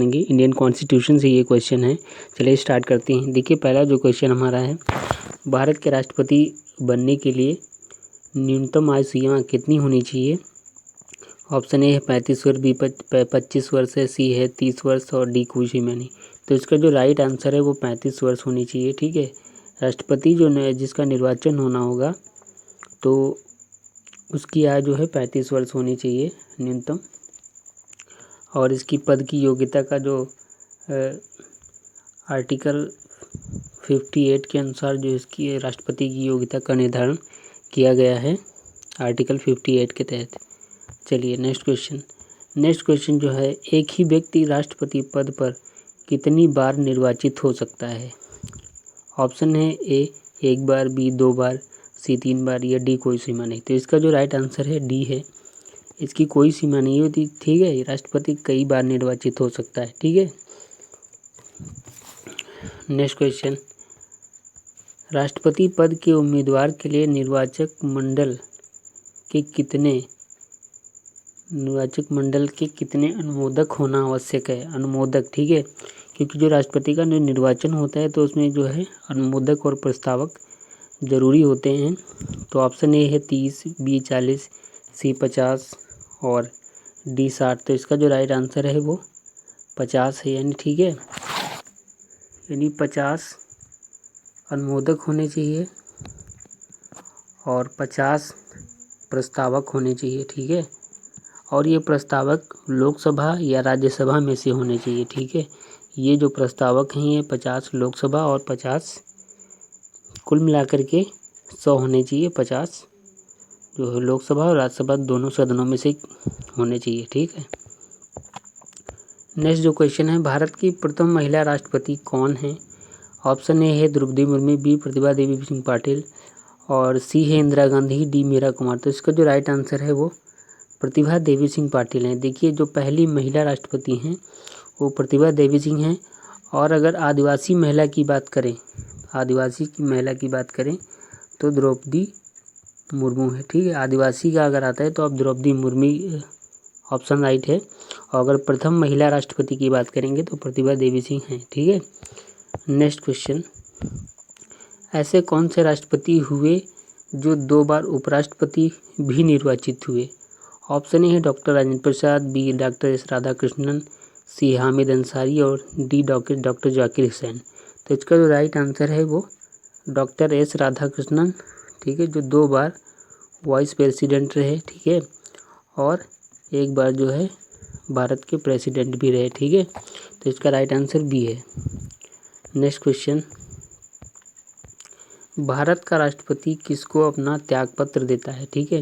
Indian constitution से ये question है। चलिए स्टार्ट करते हैं। देखिए पहला जो क्वेश्चन हमारा है, भारत के राष्ट्रपति बनने के लिए न्यूनतम आयु सीमा कितनी होनी चाहिए। ऑप्शन ए है 35 वर्ष, बी 25 वर्ष है, सी है 30 वर्ष और डी कोई सीमा नहीं। तो इसका जो राइट आंसर है वो 35 वर्ष होनी चाहिए। ठीक है, राष्ट्रपति जो जिसका निर्वाचन होना होगा तो उसकी आयु जो है 35 वर्ष होनी चाहिए न्यूनतम। और इसकी पद की योग्यता का जो आर्टिकल 58 के अनुसार जो इसकी राष्ट्रपति की योग्यता का निर्धारण किया गया है आर्टिकल 58 के तहत। चलिए नेक्स्ट क्वेश्चन जो है, एक ही व्यक्ति राष्ट्रपति पद पर कितनी बार निर्वाचित हो सकता है। ऑप्शन है ए 1 बार, बी 2 बार, सी 3 बार या डी कोई सीमा नहीं। तो इसका जो राइट आंसर है डी है, इसकी कोई सीमा नहीं होती। ठीक है, राष्ट्रपति कई बार निर्वाचित हो सकता है। ठीक है, नेक्स्ट क्वेश्चन, राष्ट्रपति पद के उम्मीदवार के लिए निर्वाचक मंडल के कितने अनुमोदक होना आवश्यक है। अनुमोदक, ठीक है, क्योंकि जो राष्ट्रपति का जो निर्वाचन होता है तो उसमें जो है अनुमोदक और प्रस्तावक जरूरी होते हैं। तो ऑप्शन ए है 30, बी 40, सी 50 और डी 60। तो इसका जो राइट आंसर है वो 50 है। यानी ठीक है, यानी 50 अनुमोदक होने चाहिए और 50 प्रस्तावक होने चाहिए। ठीक है, और ये प्रस्तावक लोकसभा या राज्यसभा में से होने चाहिए। ठीक है, ये जो प्रस्तावक हैं ये 50 लोकसभा और 50 कुल मिलाकर के 100 होने चाहिए। 50 जो है लोकसभा और राज्यसभा दोनों सदनों में से होने चाहिए। ठीक है, नेक्स्ट जो क्वेश्चन है, भारत की प्रथम महिला राष्ट्रपति कौन है। ऑप्शन ए है द्रौपदी मुर्मू, बी प्रतिभा देवी सिंह पाटिल और सी है इंदिरा गांधी, डी मीरा कुमार। तो इसका जो राइट आंसर है वो प्रतिभा देवी सिंह पाटिल हैं। देखिए जो पहली महिला राष्ट्रपति हैं वो प्रतिभा देवी सिंह हैं। और अगर आदिवासी महिला की बात करें तो द्रौपदी मुर्मू है। ठीक है, आदिवासी का अगर आता है तो अब द्रौपदी मुर्मू ऑप्शन राइट है। और अगर प्रथम महिला राष्ट्रपति की बात करेंगे तो प्रतिभा देवी सिंह हैं। ठीक है, नेक्स्ट क्वेश्चन, ऐसे कौन से राष्ट्रपति हुए जो 2 बार उपराष्ट्रपति भी निर्वाचित हुए। ऑप्शन ए है doctor Rajendra Prasad, B doctor S Radhakrishnan, सी हामिद अंसारी और डी डॉक्टर जाकिर हुसैन। तो इसका जो राइट आंसर है वो डॉक्टर एस राधाकृष्णन, ठीक है, जो 2 बार वाइस प्रेसिडेंट रहे। ठीक है, और 1 बार जो है भारत के प्रेसिडेंट भी रहे। ठीक है, तो इसका राइट आंसर बी है। नेक्स्ट क्वेश्चन, भारत का राष्ट्रपति किसको अपना त्यागपत्र देता है। ठीक है,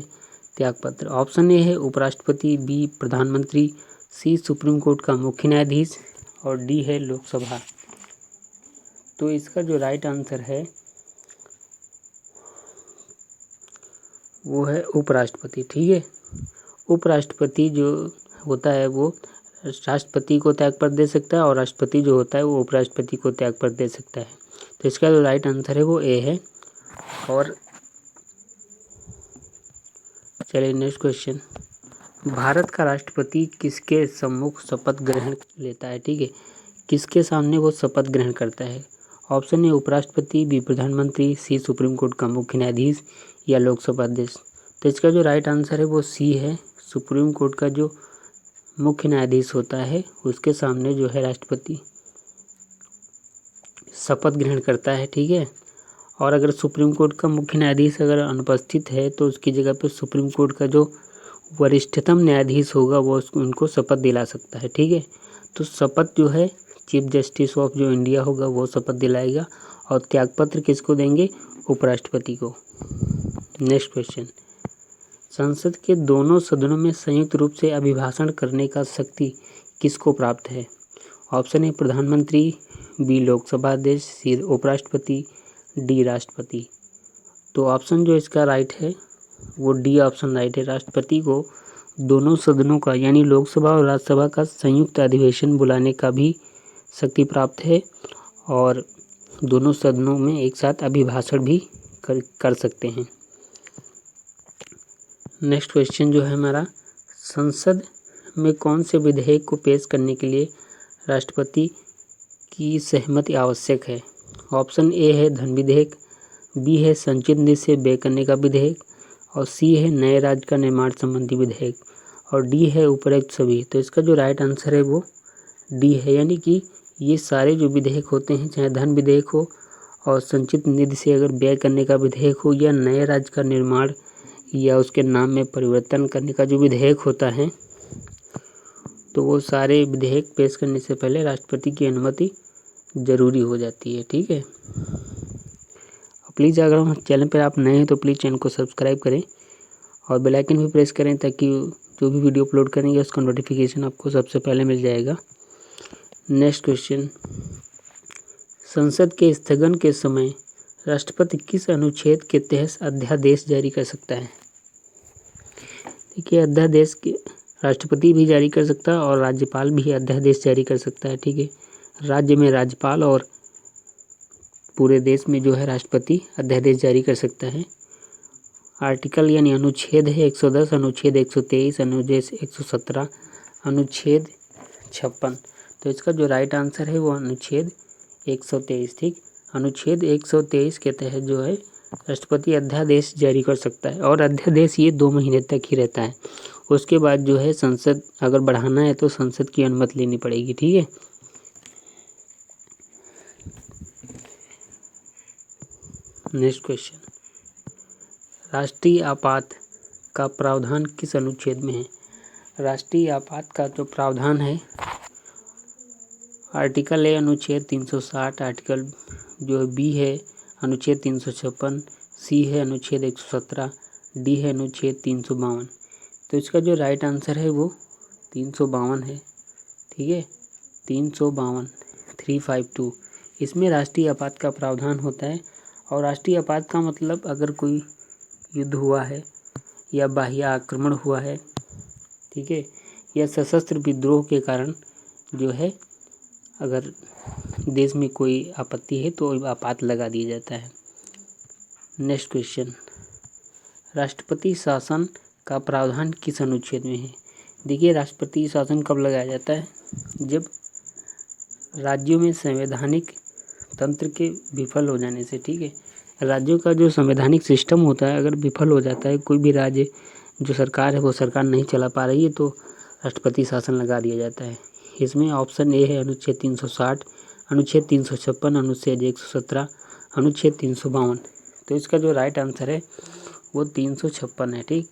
त्यागपत्र। ऑप्शन ए है उपराष्ट्रपति, बी प्रधानमंत्री, सी सुप्रीम कोर्ट का मुख्य न्यायाधीश और डी है लोकसभा। तो इसका जो राइट आंसर है वो है उपराष्ट्रपति। ठीक है, उपराष्ट्रपति जो होता है वो राष्ट्रपति को त्यागपत्र दे सकता है और राष्ट्रपति जो होता है वो उपराष्ट्रपति को त्यागपत्र दे सकता है। तो इसका जो राइट आंसर है वो ए है। और चलिए नेक्स्ट क्वेश्चन, भारत का राष्ट्रपति किसके सम्मुख शपथ ग्रहण लेता है। ठीक है, किसके सामने वो शपथ ग्रहण करता है। ऑप्शन ए उपराष्ट्रपति, बी प्रधानमंत्री, सी सुप्रीम कोर्ट का मुख्य न्यायाधीश या लोकसभा अध्यक्ष। तो इसका जो राइट आंसर है वो सी है। सुप्रीम कोर्ट का जो मुख्य न्यायाधीश होता है उसके सामने जो है राष्ट्रपति शपथ ग्रहण करता है। ठीक है, और अगर सुप्रीम कोर्ट का मुख्य न्यायाधीश अगर अनुपस्थित है तो उसकी जगह पे सुप्रीम कोर्ट का जो वरिष्ठतम न्यायाधीश होगा वो उनको शपथ दिला सकता है। ठीक है, तो शपथ जो है चीफ जस्टिस ऑफ जो इंडिया होगा वो शपथ दिलाएगा और त्यागपत्र किसको देंगे, उपराष्ट्रपति को। नेक्स्ट क्वेश्चन, संसद के दोनों सदनों में संयुक्त रूप से अभिभाषण करने का शक्ति किसको प्राप्त है। ऑप्शन ए प्रधानमंत्री, बी लोकसभा अध्यक्ष, सी उपराष्ट्रपति, डी राष्ट्रपति। तो ऑप्शन जो इसका राइट है वो डी ऑप्शन राइट है। राष्ट्रपति को दोनों सदनों का यानी लोकसभा और राज्यसभा का संयुक्त अधिवेशन बुलाने का भी शक्ति प्राप्त है और दोनों सदनों में एक साथ अभिभाषण भी कर सकते हैं। नेक्स्ट क्वेश्चन जो है हमारा, संसद में कौन से विधेयक को पेश करने के लिए राष्ट्रपति की सहमति आवश्यक है? ऑप्शन ए है धन विधेयक, बी है संचित निधि से व्यय करने का विधेयक, और सी है नए राज्य का निर्माण संबंधी विधेयक, और डी है उपरोक्त सभी। तो इसका जो राइट आंसर है वो डी है, यानी कि ये सारे जो विधेयक होते हैं, चाहे धन विधेयक हो और संचित निधि से अगर व्यय करने का विधेयक हो, या नए राज्य का निर्माण या उसके नाम में परिवर्तन करने का जो विधेयक होता है, तो वो सारे विधेयक पेश करने से पहले राष्ट्रपति की अनुमति ज़रूरी हो जाती है। ठीक है, प्लीज़ अगर हम चैनल पर आप नए हैं तो प्लीज़ चैनल को सब्सक्राइब करें और बेल आइकन भी प्रेस करें, ताकि जो भी वीडियो अपलोड करेंगे उसका नोटिफिकेशन आपको सबसे पहले मिल जाएगा। नेक्स्ट क्वेश्चन, संसद के स्थगन के समय राष्ट्रपति किस अनुच्छेद के तहत अध्यादेश जारी कर सकता है? देखिए, अध्यादेश के राष्ट्रपति भी जारी कर सकता है और राज्यपाल भी अध्यादेश जारी कर सकता है। ठीक है, राज्य में राज्यपाल और पूरे देश में जो है राष्ट्रपति अध्यादेश जारी कर सकता है। आर्टिकल यानी अनुच्छेद है 110, अनुच्छेद 123, अनुच्छेद 117, अनुच्छेद 56। तो इसका जो राइट आंसर है वो अनुच्छेद 123। ठीक, अनुच्छेद 123 के तहत जो है राष्ट्रपति अध्यादेश जारी कर सकता है, और अध्यादेश ये 2 महीने तक ही रहता है। उसके बाद जो है संसद अगर बढ़ाना है तो संसद की अनुमति लेनी पड़ेगी। ठीक है, नेक्स्ट क्वेश्चन, राष्ट्रीय आपात का प्रावधान किस अनुच्छेद में है? राष्ट्रीय आपात का जो प्रावधान है, आर्टिकल है अनुच्छेद 360, आर्टिकल जो बी है अनुच्छेद 356, सी है अनुच्छेद 117, डी है अनुच्छेद 352। तो इसका जो राइट आंसर है वो 352 है। ठीक है, 352, 352, इसमें राष्ट्रीय आपात का प्रावधान होता है। और राष्ट्रीय आपात का मतलब अगर कोई युद्ध हुआ है या बाह्य आक्रमण हुआ है, ठीक है, या सशस्त्र विद्रोह के कारण जो है अगर देश में कोई आपत्ति है तो आपात लगा दिया जाता है। नेक्स्ट क्वेश्चन, राष्ट्रपति शासन का प्रावधान किस अनुच्छेद में है? देखिए, राष्ट्रपति शासन कब लगाया जाता है? जब राज्यों में संवैधानिक तंत्र के विफल हो जाने से। ठीक है, राज्यों का जो संवैधानिक सिस्टम होता है अगर विफल हो जाता है, कोई भी राज्य जो सरकार है वो सरकार नहीं चला पा रही है, तो राष्ट्रपति शासन लगा दिया जाता है। इसमें ऑप्शन ए है अनुच्छेद 360, अनुच्छेद 356, अनुच्छेद 117, अनुच्छेद 352। तो इसका जो राइट आंसर है वो 356 है। ठीक,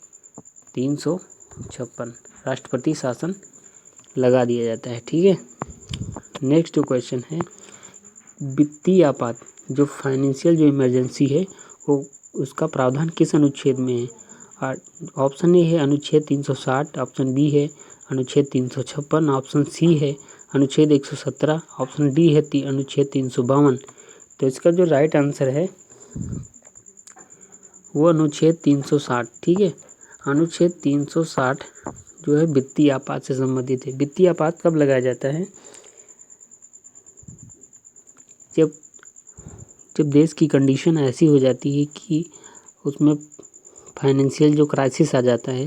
356 राष्ट्रपति शासन लगा दिया जाता है। ठीक है, नेक्स्ट क्वेश्चन है, वित्तीय आपात जो फाइनेंशियल जो इमरजेंसी है वो उसका प्रावधान किस अनुच्छेद में है? ऑप्शन ए है अनुच्छेद 360, ऑप्शन बी है अनुच्छेद 356, ऑप्शन सी है अनुच्छेद 117, ऑप्शन डी है अनुच्छेद 352। तो इसका जो राइट आंसर है वो अनुच्छेद 360। ठीक है, अनुच्छेद 360 जो है वित्तीय आपात से संबंधित है। वित्तीय आपात कब लगाया जाता है? जब देश की कंडीशन ऐसी हो जाती है कि उसमें फाइनेंशियल जो क्राइसिस आ जाता है,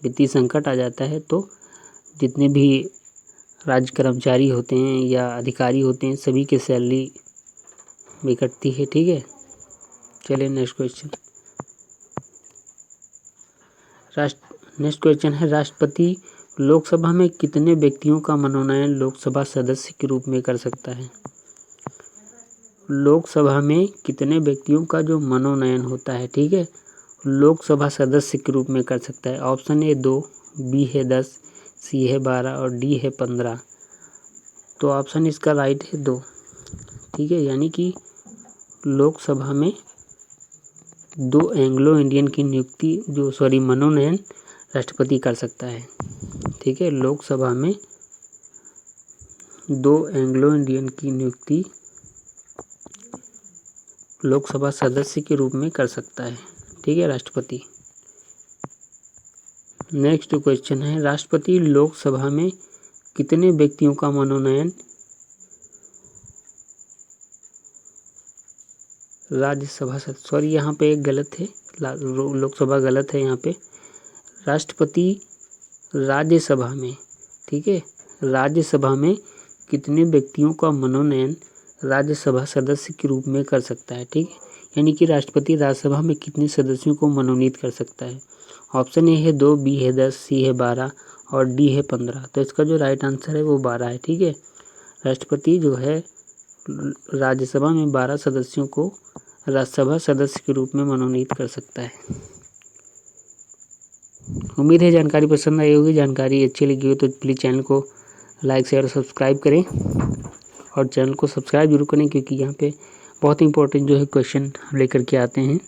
वित्तीय संकट आ जाता है, तो जितने भी राज्य कर्मचारी होते हैं या अधिकारी होते हैं सभी की सैलरी भी कटती है। ठीक है, चलिए नेक्स्ट क्वेश्चन। नेक्स्ट क्वेश्चन है, राष्ट्रपति लोकसभा में कितने व्यक्तियों का मनोनयन लोकसभा सदस्य के रूप में कर सकता है? लोकसभा में कितने व्यक्तियों का जो मनोनयन होता है, ठीक है, लोकसभा सदस्य के रूप में कर सकता है? ऑप्शन ए 2, बी है 10, सी है 12 और डी है 15। तो ऑप्शन इसका राइट है 2। ठीक है, यानी कि लोकसभा में 2 एंग्लो इंडियन की नियुक्ति मनोनयन राष्ट्रपति कर सकता है। ठीक है, लोकसभा में 2 एंग्लो इंडियन की नियुक्ति लोकसभा सदस्य के रूप में कर सकता है। ठीक है, राष्ट्रपति। नेक्स्ट क्वेश्चन है, राष्ट्रपति लोकसभा में कितने व्यक्तियों का मनोनयन राज्यसभा सॉरी यहाँ पे एक गलत है, लोकसभा गलत है यहाँ पे। राष्ट्रपति राज्यसभा में, ठीक है, राज्यसभा में कितने व्यक्तियों का मनोनयन राज्यसभा सदस्य के रूप में कर सकता है। ठीक है, यानी कि राष्ट्रपति राज्यसभा में कितने सदस्यों को मनोनीत कर सकता है। ऑप्शन ए है 2, बी है 10, सी है 12 और डी है 15। तो इसका जो राइट आंसर है वो 12 है। ठीक है, राष्ट्रपति जो है राज्यसभा में 12 सदस्यों को राज्यसभा सदस्य के रूप में मनोनीत कर सकता है। उम्मीद है जानकारी पसंद आई होगी। जानकारी अच्छी लगी हो तो प्लीज़ चैनल को लाइक शेयर और सब्सक्राइब करें, और चैनल को सब्सक्राइब जरूर करें, क्योंकि यहाँ पे बहुत इंपॉर्टेंट जो है क्वेश्चन लेकर के आते हैं।